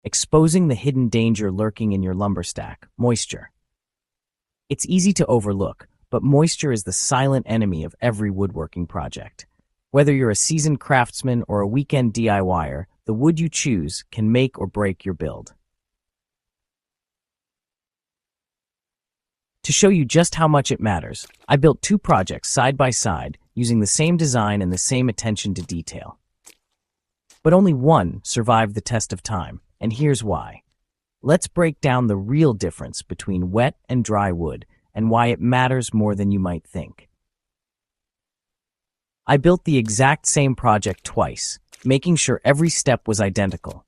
exposing the hidden danger lurking in your lumber stack: moisture. It's easy to overlook, but moisture is the silent enemy of every woodworking project. Whether you're a seasoned craftsman or a weekend DIYer, the wood you choose can make or break your build. To show you just how much it matters, I built two projects side by side using the same design and the same attention to detail. But only one survived the test of time, and here's why. Let's break down the real difference between wet and dry wood and why it matters more than you might think. I built the exact same project twice, making sure every step was identical.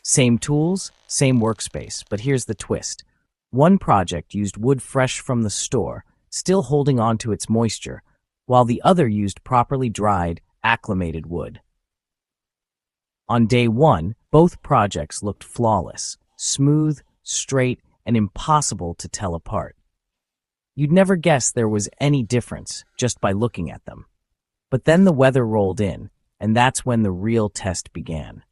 Same tools, same workspace, but here's the twist. One project used wood fresh from the store, still holding on to its moisture, while the other used properly dried, acclimated wood. On day one, both projects looked flawless, smooth, straight, and impossible to tell apart. You'd never guess there was any difference just by looking at them. But then the weather rolled in, and that's when the real test began.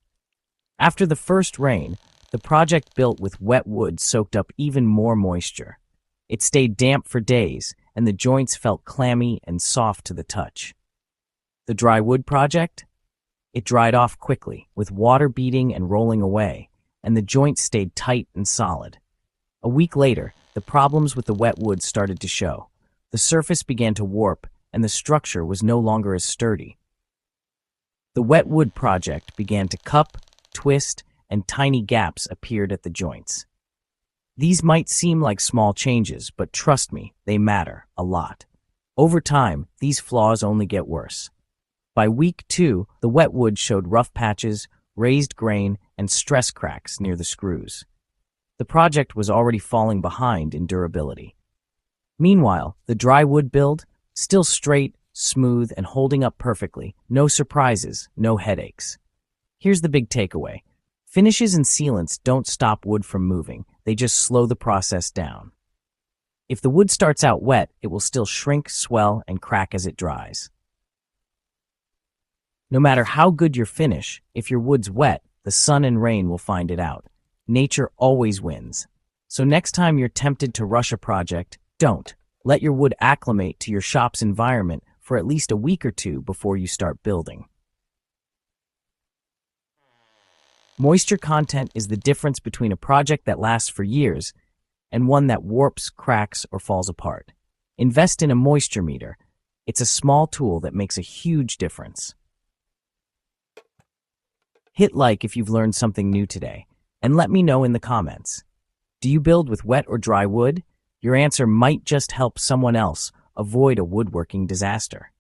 After the first rain, the project built with wet wood soaked up even more moisture. It stayed damp for days, and the joints felt clammy and soft to the touch. The dry wood project? It dried off quickly, with water beating and rolling away, and the joints stayed tight and solid. A week later, the problems with the wet wood started to show. The surface began to warp, and the structure was no longer as sturdy. The wet wood project began to cup, twist, and tiny gaps appeared at the joints. These might seem like small changes, but trust me, they matter a lot. Over time, these flaws only get worse. By week 2, the wet wood showed rough patches, raised grain, and stress cracks near the screws. The project was already falling behind in durability. Meanwhile, the dry wood build, still straight, smooth, and holding up perfectly. No surprises, no headaches. Here's the big takeaway. Finishes and sealants don't stop wood from moving, they just slow the process down. If the wood starts out wet, it will still shrink, swell, and crack as it dries. No matter how good your finish, if your wood's wet, the sun and rain will find it out. Nature always wins. So next time you're tempted to rush a project, don't. Let your wood acclimate to your shop's environment for at least a week or two before you start building. Moisture content is the difference between a project that lasts for years and one that warps, cracks, or falls apart. Invest in a moisture meter. It's a small tool that makes a huge difference. Hit like if you've learned something new today, and let me know in the comments. Do you build with wet or dry wood? Your answer might just help someone else avoid a woodworking disaster.